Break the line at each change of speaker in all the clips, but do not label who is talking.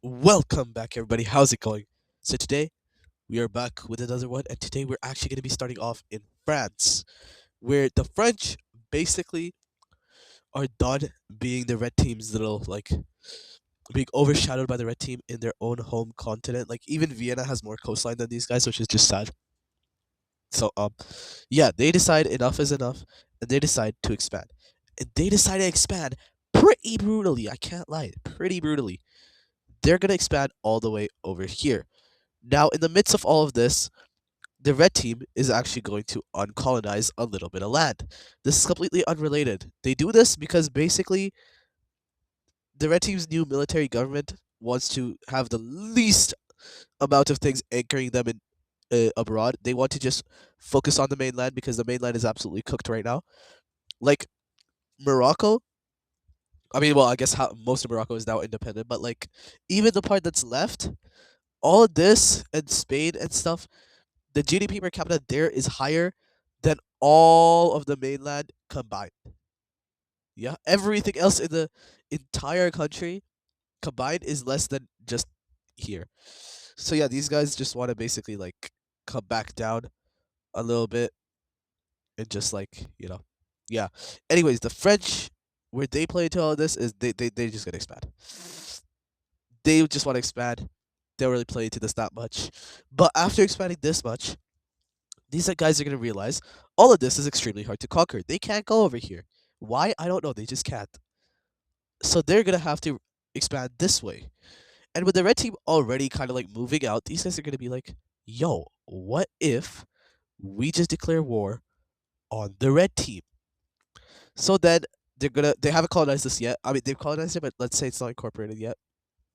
Welcome back, everybody. How's it going? So, today we are back with another one, and today we're actually going to be starting off in France, where the French basically are done being the red team's little, being overshadowed by the red team in their own home continent. Like, even Vienna has more coastline than these guys, which is just sad. So, yeah, they decide enough is enough, and they decide to expand. And they decide to expand pretty brutally. I can't lie, pretty brutally. They're going to expand all the way over here. Now, in the midst of all of this, the red team is actually going to uncolonize a little bit of land. This is completely unrelated. They do this because basically the red team's new military government wants to have the least amount of things anchoring them in abroad. They want to just focus on the mainland because the mainland is absolutely cooked right now. Like Morocco, I mean, well, I guess most of Morocco is now independent, but like even the part that's left, all of this and Spain and stuff, the GDP per capita there is higher than all of the mainland combined. Yeah, everything else in the entire country combined is less than just here. So yeah, these guys just want to basically like come back down a little bit and just yeah. Anyways, the French where they play into all of this is they just gonna expand. They just want to expand. They don't really play into this that much. But after expanding this much, these guys are going to realize all of this is extremely hard to conquer. They can't go over here. Why? I don't know. They just can't. So they're going to have to expand this way. And with the red team already kind of like moving out, these guys are going to be like, yo, what if we just declare war on the red team? So then they haven't colonized this yet. I mean, they've colonized it, but let's say it's not incorporated yet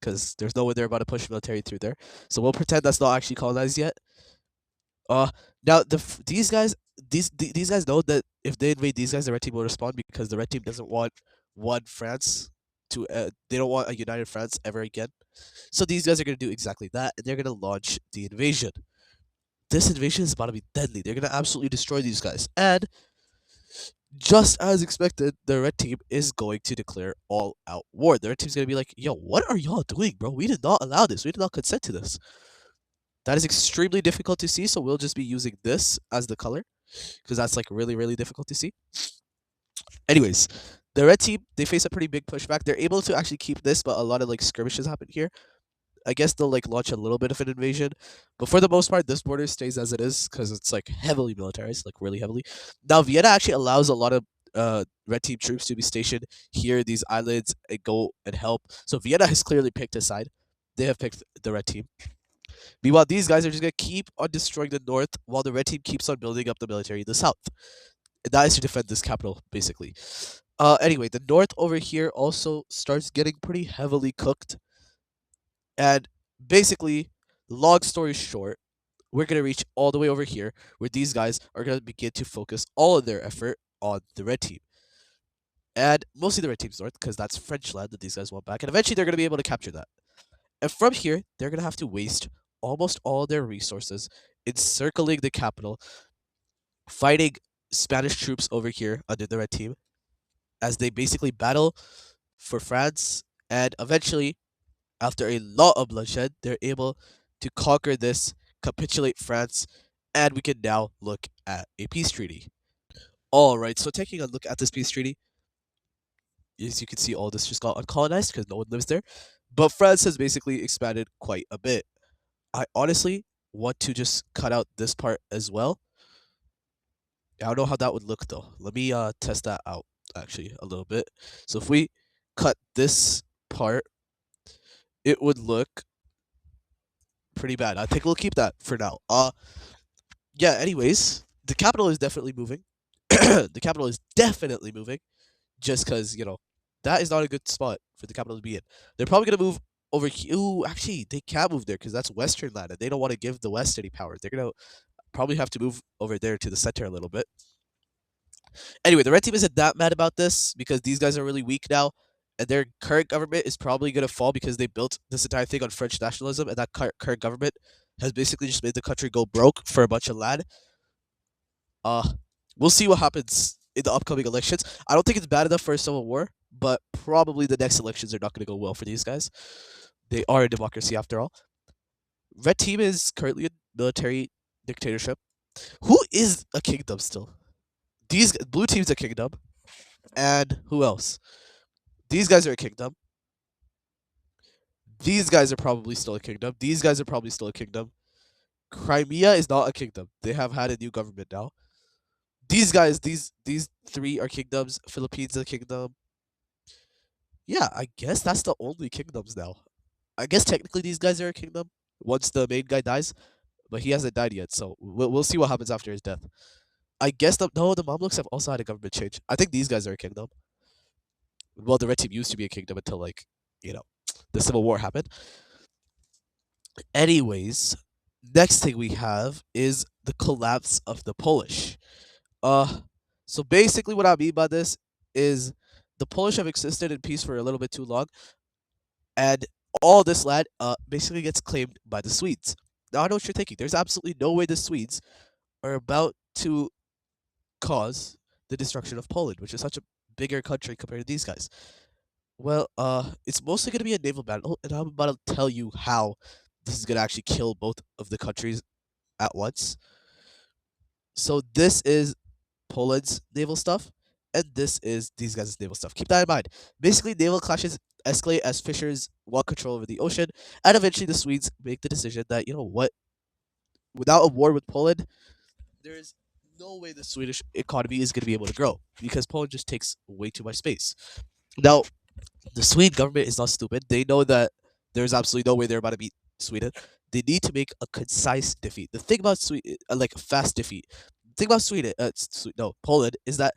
because there's no way they're about to push military through there. So we'll pretend that's not actually colonized yet. Uh, Now these guys know that if they invade these guys, the red team will respond because the red team doesn't want one France to. They don't want a united France ever again. So these guys are gonna do exactly that, and they're gonna launch the invasion. This invasion is about to be deadly. They're gonna absolutely destroy these guys, and just as expected, the red team is going to declare all out war. The red team's gonna be like, "Yo, what are y'all doing, bro? We did not allow this. We did not consent to this." That is extremely difficult to see, so we'll just be using this as the color because that's like really, really difficult to see. Anyways, the red team, they face a pretty big pushback. They're able to actually keep this, but a lot of like skirmishes happen here. I guess they'll like launch a little bit of an invasion, but for the most part, this border stays as it is because it's like heavily militarized, like really heavily. Now, Vienna actually allows a lot of red team troops to be stationed here, these islands, and go and help. So Vienna has clearly picked a side. They have picked the red team. Meanwhile, these guys are just gonna keep on destroying the north while the red team keeps on building up the military in the south. And that is to defend this capital, basically. Anyway, the north over here also starts getting pretty heavily cooked. And basically, long story short, we're gonna reach all the way over here where these guys are gonna begin to focus all of their effort on the red team. And mostly the red team's north, because that's French land that these guys want back. And eventually they're gonna be able to capture that. And from here, they're going to have to waste almost all their resources encircling the capital, fighting Spanish troops over here under the red team as they basically battle for France. And eventually, after a lot of bloodshed, they're able to conquer this, capitulate France, and we can now look at a peace treaty. All right, so taking a look at this peace treaty, as you can see, all this just got uncolonized because no one lives there. But France has basically expanded quite a bit. I honestly want to just cut out this part as well. I don't know how that would look though. Let me test that out actually a little bit. So if we cut this part, it would look pretty bad. I think we'll keep that for now. Yeah, anyways, the capital is definitely moving. The capital is definitely moving just cuz, that is not a good spot for the capital to be in. They're probably going to move over here. Ooh, actually, they can't move there because that's Western land, and they don't want to give the West any power. They're gonna probably have to move over there to the center a little bit. Anyway, the red team isn't that mad about this because these guys are really weak now, and their current government is probably gonna fall because they built this entire thing on French nationalism, and that current government has basically just made the country go broke for a bunch of land. Uh, we'll see what happens in the upcoming elections. I don't think it's bad enough for a civil war, but probably the next elections are not gonna go well for these guys. They are a democracy after all. Red team is currently a military dictatorship. Who is a kingdom still? These blue team's a kingdom, and who else? These guys are a kingdom. These guys are probably still a kingdom. These guys are probably still a kingdom. Crimea is not a kingdom. They have had a new government now. These guys, these three are kingdoms. Philippines is a kingdom. Yeah, I guess that's the only kingdoms now. I guess technically these guys are a kingdom once the main guy dies, but he hasn't died yet, so we'll see what happens after his death. I guess the Mamluks have also had a government change. I think these guys are a kingdom. Well, the Red Team used to be a kingdom until you know the Civil War happened. Anyways, next thing we have is the collapse of the Polish. Uh, so basically, what I mean by this is the Polish have existed in peace for a little bit too long, and all this land basically gets claimed by the Swedes. Now I know what you're thinking. There's absolutely no way the Swedes are about to cause the destruction of Poland, which is such a bigger country compared to these guys. Well, it's mostly gonna be a naval battle, and I'm about to tell you how this is gonna actually kill both of the countries at once. So this is Poland's naval stuff, and this is these guys' naval stuff. Keep that in mind. Basically, naval clashes escalate as fishers want control over the ocean, and eventually the Swedes make the decision that, you know what, without a war with Poland, there is no way the Swedish economy is going to be able to grow because Poland just takes way too much space. Now, the Swede government is not stupid. They know that there's absolutely no way they're about to beat Sweden. They need to make a concise defeat. The thing about Sweden, like a fast defeat, the thing about Sweden, no, Poland, is that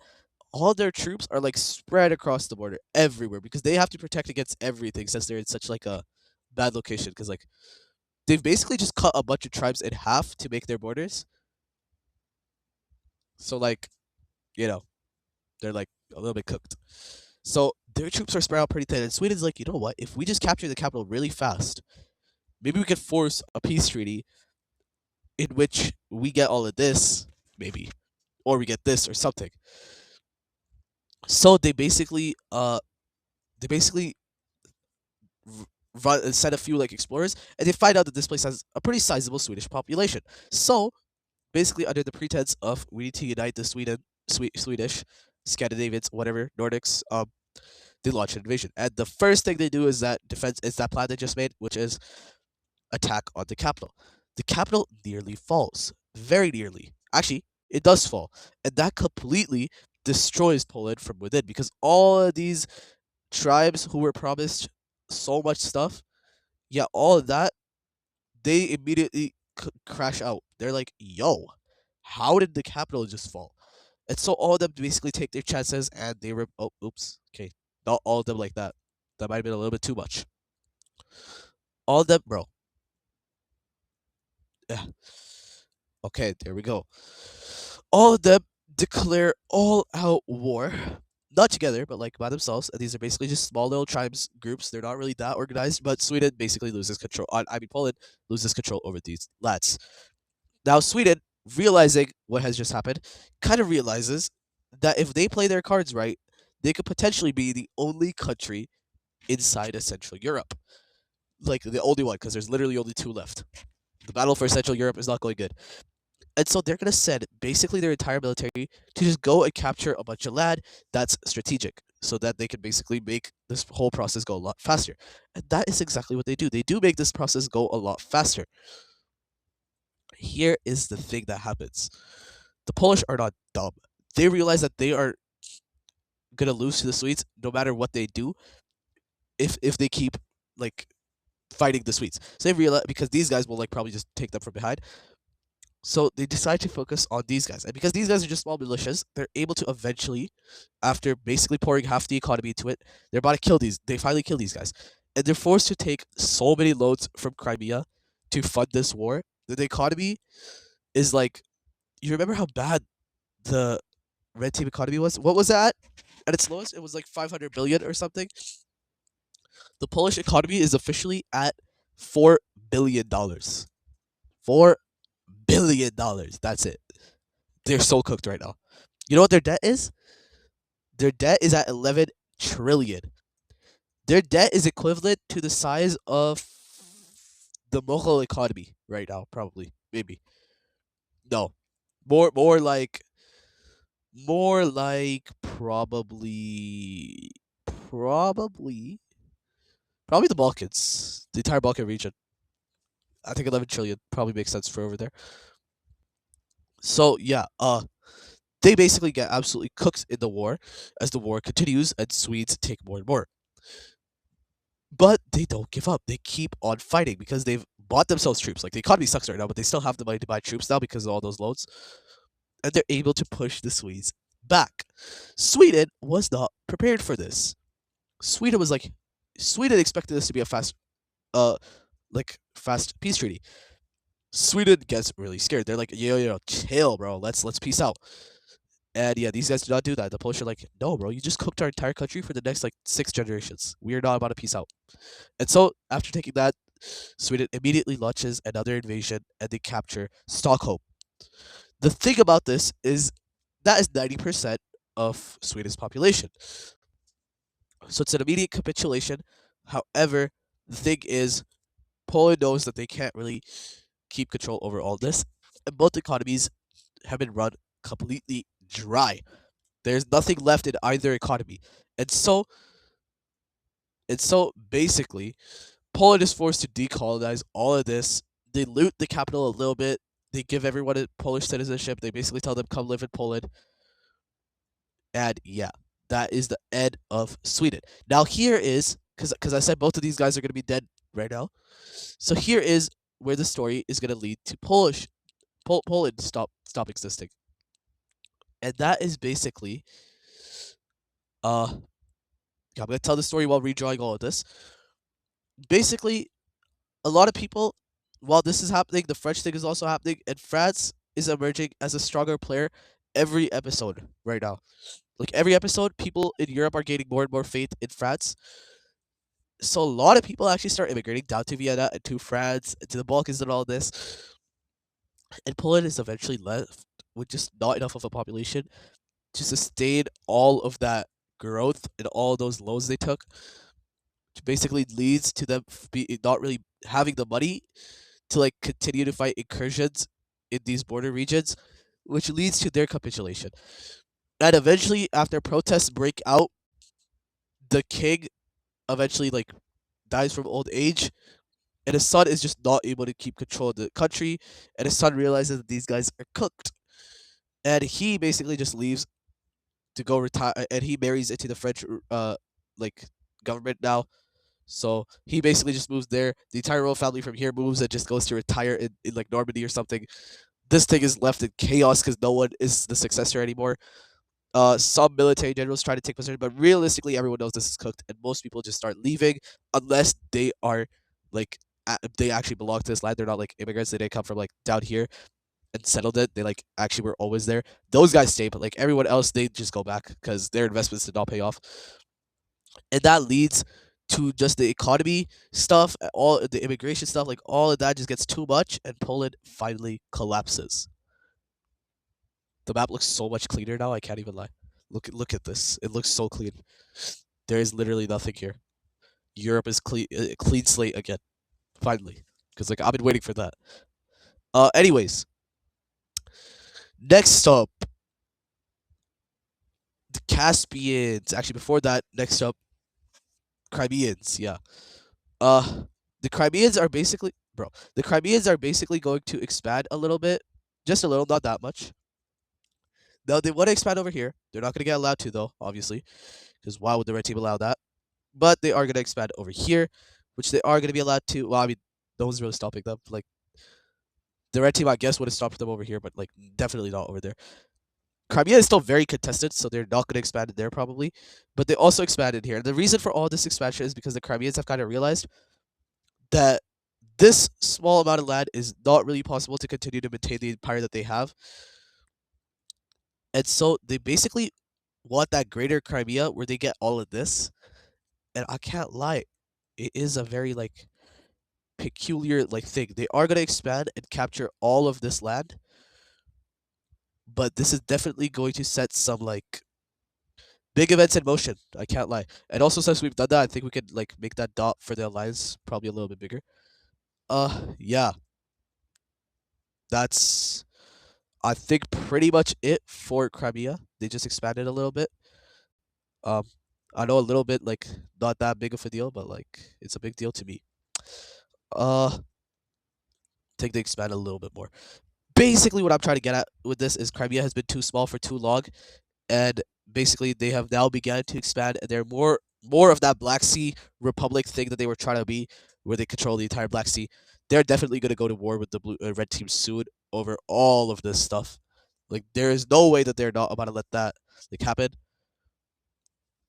all their troops are like spread across the border everywhere because they have to protect against everything since they're in such like a bad location. Because like they've basically just cut a bunch of tribes in half to make their borders. So like you know they're like a little bit cooked. So their troops are spread out pretty thin, and Sweden's like, you know what? If we just capture the capital really fast, maybe we could force a peace treaty in which we get all of this, maybe, or we get this or something. So they basically send a few like explorers, and they find out that this place has a pretty sizable Swedish population. So basically, under the pretense of we need to unite the Swedish, Scandinavians, whatever, Nordics, they launch an invasion. And the first thing they do is that plan they just made, which is attack on the capital. The capital nearly falls, very nearly. Actually, it does fall, and that completely destroys Poland from within because all of these tribes who were promised so much stuff, yeah, all of that, they immediately crash out. They're like, "Yo, how did the capital just fall?" And so all of them basically take their chances and oh, oops, okay, not all of them like that. That might have been a little bit too much. All of them, bro. Yeah. Okay, there we go. All of them declare all out war. Not together, but like by themselves. And these are basically just small little tribes groups. They're not really that organized, but Sweden basically loses control. I mean, Poland loses control over these lads. Now, Sweden, realizing what has just happened, kind of realizes that if they play their cards right, they could potentially be the only country inside of Central Europe. Like the only one, because there's literally only two left. The battle for Central Europe is not going good. And so they're going to send basically their entire military to just go and capture a bunch of land that's strategic so that they can basically make this whole process go a lot faster. And that is exactly what they do. They do make this process go a lot faster. Here is the thing that happens. The Polish are not dumb. They realize that they are going to lose to the Swedes no matter what they do if they keep like fighting the Swedes. So they realize because these guys will like probably just take them from behind. So they decide to focus on these guys. And because these guys are just small militias, they're able to eventually, after basically pouring half the economy into it, they're about to kill these. They finally kill these guys. And they're forced to take so many loans from Crimea to fund this war that the economy is like, you remember how bad the Red Team economy was? What was that? At its lowest, it was like 500 billion or something. The Polish economy is officially at $4 billion. $4 billion. That's it. They're so cooked right now. You know what their debt is? Their debt is at 11 trillion. Their debt is equivalent to the size of the Mughal economy right now, probably, maybe. No, more like probably probably the Balkans, the entire Balkan region. I think 11 trillion probably makes sense for over there. So yeah, they basically get absolutely cooked in the war as the war continues and Swedes take more and more. But they don't give up. They keep on fighting because they've bought themselves troops. Like the economy sucks right now, but they still have the money to buy troops now because of all those loans, and they're able to push the Swedes back. Sweden was not prepared for this. Sweden was like, Sweden expected this to be a uh, fast peace treaty. Sweden gets really scared. They're like, yo, chill, bro. Let's peace out. And yeah, these guys do not do that. The Polish are like, no, bro, you just cooked our entire country for the next like 6 generations. We are not about to peace out. And so after taking that, Sweden immediately launches another invasion and they capture Stockholm. The thing about this is that is 90% of Sweden's population. So it's an immediate capitulation. However, the thing is, Poland knows that they can't really keep control over all this, and both economies have been run completely dry. There's nothing left in either economy, and so basically, Poland is forced to decolonize all of this. They loot the capital a little bit. They give everyone a Polish citizenship. They basically tell them come live in Poland, and yeah, that is the end of Sweden. Now here is because I said both of these guys are gonna be dead right now. So here is where the story is gonna lead to Poland stop existing, and that is basically uh I'm gonna tell the story while redrawing all of this. Basically, a lot of people, while this is happening, the French thing is also happening, and France is emerging as a stronger player every episode right now. Like every episode, people in Europe are gaining more and more faith in France. So a lot of people actually start immigrating down to Vienna and to France, and to the Balkans and all this. And Poland is eventually left with just not enough of a population to sustain all of that growth and all those loans they took, which basically leads to them not really having the money to like continue to fight incursions in these border regions, which leads to their capitulation. And eventually, after protests break out, the king eventually like dies from old age, and his son is just not able to keep control of the country, and his son realizes that these guys are cooked, and he basically just leaves to go retire, and he marries into the French like government now. So he basically just moves there. The entire royal family from here moves and just goes to retire in like Normandy or something. This thing is left in chaos because no one is the successor anymore. Some military generals try to take possession, but realistically, everyone knows this is cooked, and most people just start leaving unless they are like they actually belong to this land. They're not like immigrants. They didn't come from like down here and settled it. They like actually were always there. Those guys stay, but like everyone else, they just go back because their investments did not pay off, and that leads to just the economy stuff, all the immigration stuff, like all of that just gets too much, and Poland finally collapses. The map looks so much cleaner now. I can't even lie. Look at this. It looks so clean. There is literally nothing here. Europe is clean, clean slate again. Finally, because like I've been waiting for that. Anyways, next up, the Caspians. Actually, before that, next up, Crimeans. Yeah. Uh, the Crimeans are basically, bro. The Crimeans are basically going to expand a little bit, just a little, not that much. Now they want to expand over here. They're not going to get allowed to though, obviously, because why would the red team allow that? But they are going to expand over here, which they are going to be allowed to. Well, I mean, no one's really stopping them. Like the red team, I guess, would have stopped them over here, but like definitely not over there. Crimea is still very contested, so they're not going to expand it there probably. But they also expanded here. The reason for all this expansion is because the Crimeans have kind of realized that this small amount of land is not really possible to continue to maintain the empire that they have. And so they basically want that greater Crimea where they get all of this. And I can't lie, it is a very like peculiar like thing. They are gonna expand and capture all of this land, but this is definitely going to set some like Big events in motion. I can't lie. And also, since we've done that, I think we could like make that dot for the alliance probably a little bit bigger. Yeah, that's I think pretty much it for Crimea. They just expanded a little bit. Um, I know a little bit like not that big of a deal, but like it's a big deal to me. I think they expanded a little bit more. Basically, what I'm trying to get at with this is Crimea has been too small for too long, and basically they have now began to expand, and they're more of that Black Sea Republic thing that they were trying to be, where they control the entire Black Sea. They're definitely going to go to war with the red team soon over all of this stuff. Like there is no way that they're not about to let that like happen.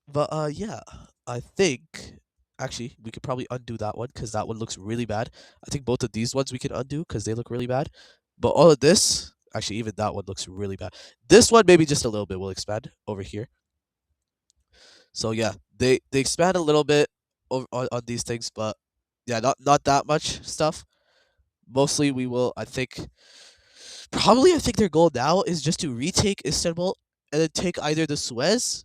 But yeah, I think actually we could probably undo that one because that one looks really bad. I think both of these ones we can undo because they look really bad. But all of this, actually, even that one looks really bad. This one maybe just a little bit will expand over here. So yeah, they expand a little bit on these things, but yeah, not that much stuff. Mostly we will, I think, probably I think their goal now is just to retake Istanbul and then take either the Suez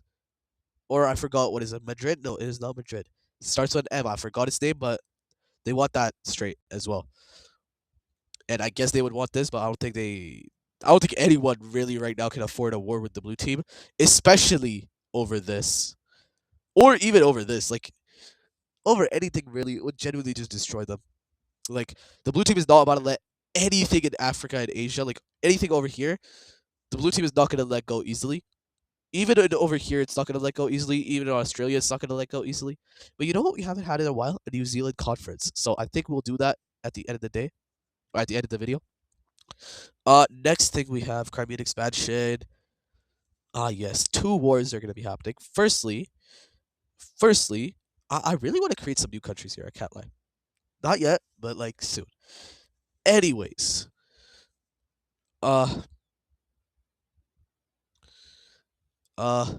or I forgot what is it, Madrid? No, it is not Madrid. It starts with an M. I forgot its name, but they want that straight as well. And I guess they would want this, but I don't think anyone really right now can afford a war with the blue team, especially over this, or even over this. Like over anything really, it would genuinely just destroy them. Like the blue team is not about to let anything in Africa and Asia, like anything over here. The blue team is not going to let go easily. Even over here, it's not going to let go easily. Even in Australia, it's not going to let go easily. But you know what? We haven't had in a while? A New Zealand conference. So I think we'll do that at the end of the day, or at the end of the video. Next thing we have Crimean expansion. Ah, yes, two wars are going to be happening. Firstly, I really want to create some new countries here. I can't lie. Not yet, but like soon. Anyways, uh, uh,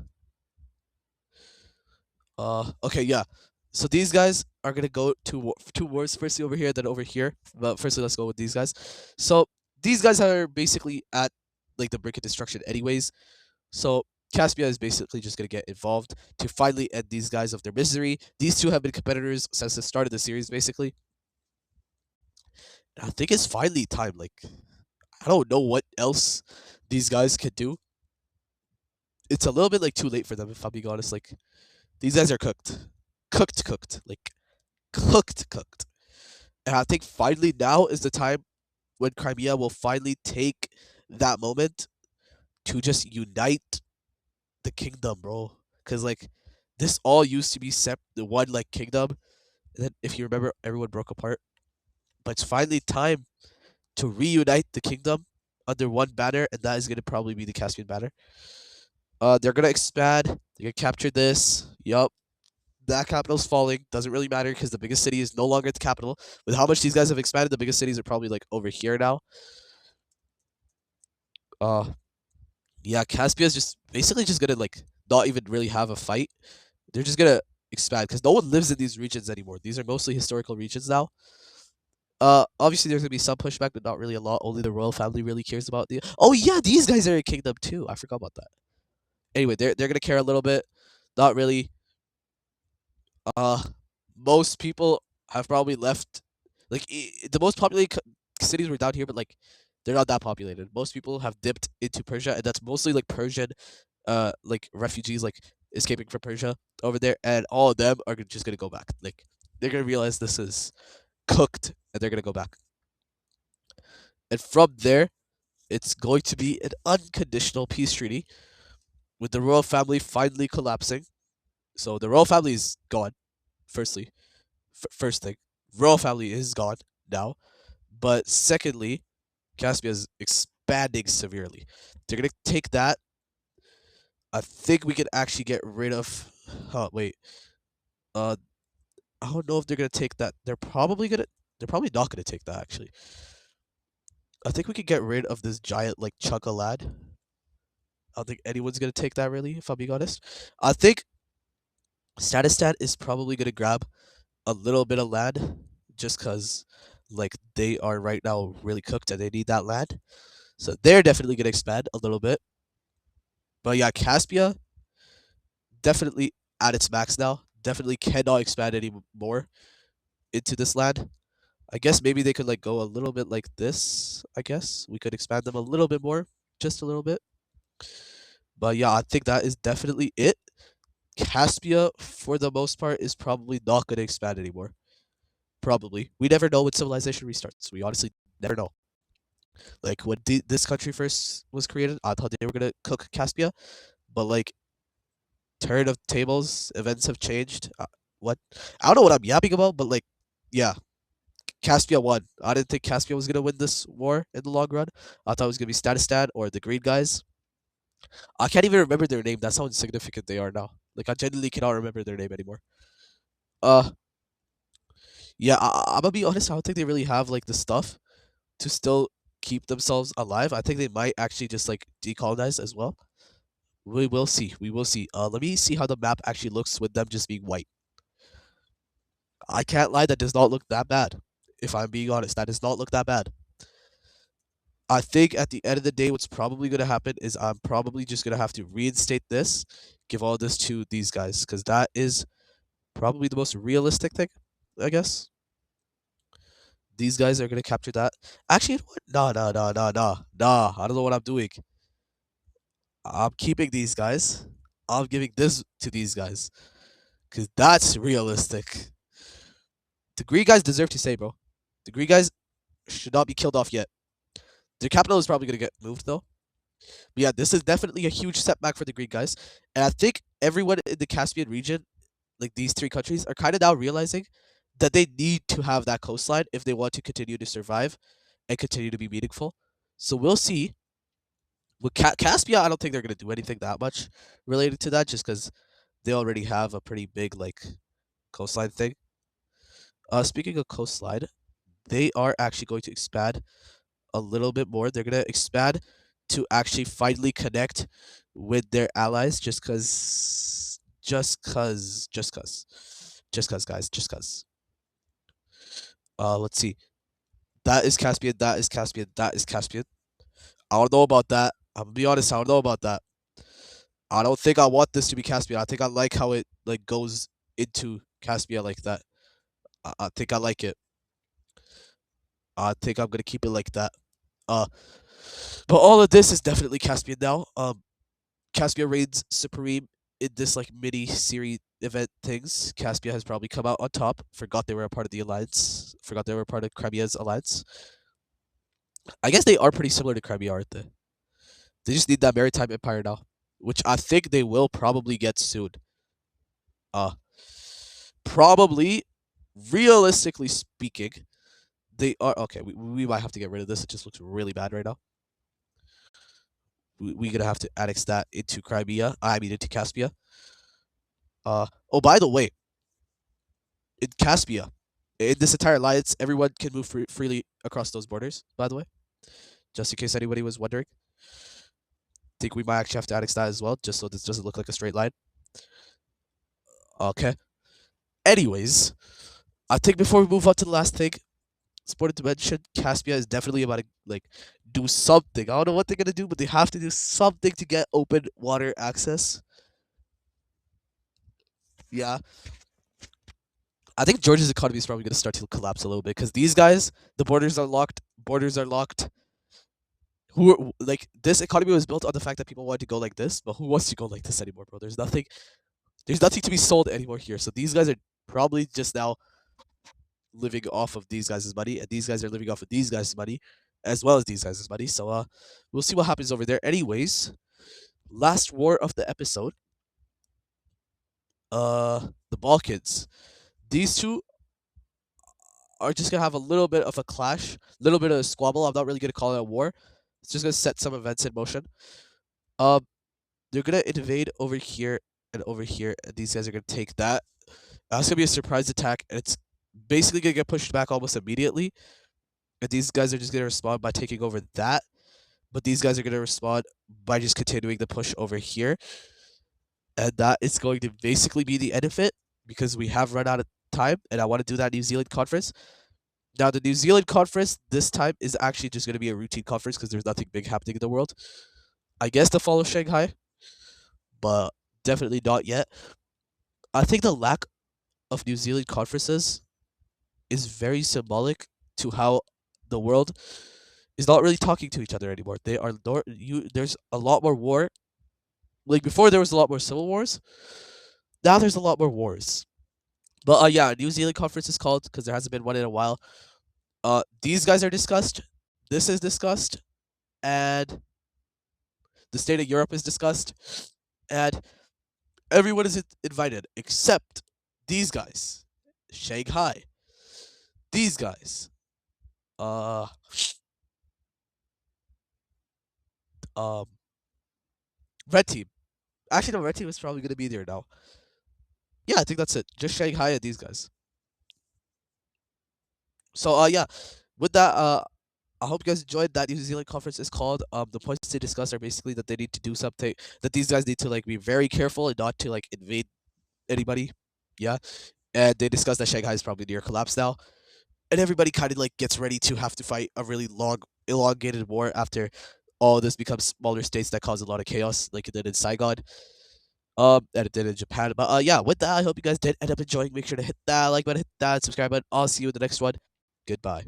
okay, yeah. So these guys are gonna go two wars. Firstly over here, then over here. But firstly, let's go with these guys. So these guys are basically at like the brink of destruction, anyways. So Caspia is basically just gonna get involved to finally end these guys of their misery. These two have been competitors since the start of the series, basically. And I think it's finally time. Like I don't know what else these guys could do. It's a little bit like too late for them, if I'm being honest. Like these guys are cooked, like cooked. And I think finally now is the time when Crimea will finally take that moment to just unite the kingdom, bro. Because like this all used to be the one like kingdom, and then if you remember, everyone broke apart. But it's finally time to reunite the kingdom under one banner, and that is gonna probably be the Caspian banner. They're gonna expand. They're gonna capture this. Yup. That capital's falling. Doesn't really matter because the biggest city is no longer the capital. With how much these guys have expanded, the biggest cities are probably like over here now. Uh, yeah, Caspia is just basically just gonna like not even really have a fight. They're just gonna expand because no one lives in these regions anymore. These are mostly historical regions now. Obviously there's gonna be some pushback, but not really a lot. Only the royal family really cares about the. Oh yeah, these guys are a kingdom too. I forgot about that. Anyway, they're gonna care a little bit. Not really. Uh, most people have probably left. Like the most populated cities were down here, but like they're not that populated. Most people have dipped into Persia, and that's mostly like Persian, like refugees, like escaping from Persia over there, and all of them are just gonna go back. Like they're gonna realize this is cooked, and they're gonna go back. And from there, it's going to be an unconditional peace treaty with the royal family finally collapsing. So the royal family is gone. Firstly, first thing, royal family is gone now. But secondly, Caspia is expanding severely. They're gonna take that. I think we can actually get rid of. Oh wait. Uh, I don't know if they're gonna take that. They're probably gonna. They're probably not gonna take that actually. I think we could get rid of this giant like chunk of land. I don't think anyone's gonna take that really, if I'm being honest. I think Statistat is probably gonna grab a little bit of land just because like they are right now really cooked and they need that land. So they're definitely gonna expand a little bit. But yeah, Caspia, definitely at its max now. Definitely cannot expand any more into this land. I guess maybe they could like go a little bit like this. I guess we could expand them a little bit more, just a little bit. But yeah, I think that is definitely it. Caspia, for the most part, is probably not going to expand anymore. Probably. We never know when civilization restarts. We honestly never know. Like when this country first was created, I thought they were gonna cook Caspia, but like turn of tables, events have changed. What? I don't know what I'm yapping about, but like, yeah, Caspia won. I didn't think Caspia was gonna win this war in the long run. I thought it was gonna be Statistan or the Green guys. I can't even remember their name. That's how insignificant they are now. Like I genuinely cannot remember their name anymore. Uh, yeah, I'm gonna be honest. I don't think they really have like the stuff to still keep themselves alive. I think they might actually just like decolonize as well. We will see. We will see. Let me see how the map actually looks with them just being white. I can't lie, that does not look that bad. If I'm being honest, that does not look that bad. I think at the end of the day, what's probably gonna happen is I'm probably just gonna have to reinstate this, give all this to these guys, because that is probably the most realistic thing, I guess. These guys are gonna capture that. Actually, you know what? Nah, nah, nah, nah, nah, nah. I don't know what I'm doing. I'm keeping these guys. I'm giving this to these guys, because that's realistic. The Green guys deserve to stay, bro. The Green guys should not be killed off yet. Their capital is probably gonna get moved though. But yeah, this is definitely a huge setback for the Green guys, and I think everyone in the Caspian region, like these three countries, are kind of now realizing that they need to have that coastline if they want to continue to survive and continue to be meaningful. So we'll see. With Caspia, I don't think they're gonna do anything that much related to that, just because they already have a pretty big like coastline thing. Speaking of coastline, they are actually going to expand a little bit more. They're gonna expand to actually finally connect with their allies, just cause, guys, just cause. Let's see. That is Caspian. That is Caspian. That is Caspian. I don't know about that. I'm gonna be honest. I don't know about that. I don't think I want this to be Caspian. I think I like how it like goes into Caspia like that. I think I like it. I think I'm gonna keep it like that. Uh, but all of this is definitely Caspian now. Caspia reigns supreme in this like mini series event things. Caspia has probably come out on top. Forgot they were a part of the alliance. Forgot they were a part of Crimea's alliance. I guess they are pretty similar to Crimea, aren't they? They just need that maritime empire now, which I think they will probably get soon. Uh, Probably, realistically speaking, they are okay. We might have to get rid of this. It just looks really bad right now. We're gonna have to annex that into Crimea. I mean into Caspia. Oh, by the way, in Caspia, in this entire alliance, everyone can move freely across those borders. By the way, just in case anybody was wondering, think we might actually have to annex that as well, just so this doesn't look like a straight line. Okay. Anyways, I think before we move on to the last thing, it's important to mention Caspia is definitely about to like do something. I don't know what they're gonna do, but they have to do something to get open water access. Yeah, I think Georgia's economy is probably gonna start to collapse a little bit because these guys, the borders are locked. Borders are locked. Who like this economy was built on the fact that people wanted to go like this, but who wants to go like this anymore, bro? There's nothing. There's nothing to be sold anymore here. So these guys are probably just now living off of these guys' money, and these guys are living off of these guys' money, as well as these guys' money. So we'll see what happens over there. Anyways, last war of the episode. The Balkans. These two are just gonna have a little bit of a clash, a little bit of a squabble. I'm not really gonna call it a war. It's just gonna set some events in motion. Um, they're gonna invade over here and over here, and these guys are gonna take that. That's gonna be a surprise attack, and it's basically gonna get pushed back almost immediately. And these guys are just gonna respond by taking over that. But these guys are gonna respond by just continuing the push over here. And that is going to basically be the end of it because we have run out of time, and I want to do that New Zealand conference. Now, the New Zealand conference this time is actually just going to be a routine conference because there's nothing big happening in the world. I guess to follow Shanghai, but definitely not yet. I think the lack of New Zealand conferences is very symbolic to how the world is not really talking to each other anymore. They are not you. There's a lot more war. Like before, there was a lot more civil wars. Now there's a lot more wars. But yeah, New Zealand conference is called because there hasn't been one in a while. These guys are discussed. This is discussed, and the state of Europe is discussed, and everyone is invited except these guys, Shanghai. These guys. Uh, um, Red Team. Actually, no, Red Team is probably gonna be there now. Yeah, I think that's it. Just Shanghai and these guys. So yeah, with that I hope you guys enjoyed that New Zealand conference is called. The points they discuss are basically that they need to do something that these guys need to like be very careful and not to like invade anybody. Yeah. And they discuss that Shanghai is probably near collapse now. And everybody kind of like gets ready to have to fight a really long elongated war after all this becomes smaller states that cause a lot of chaos, like it did in Saigon. And it did in Japan. But yeah, with that, I hope you guys did end up enjoying. Make sure to hit that like button, hit that subscribe button. I'll see you in the next one. Goodbye.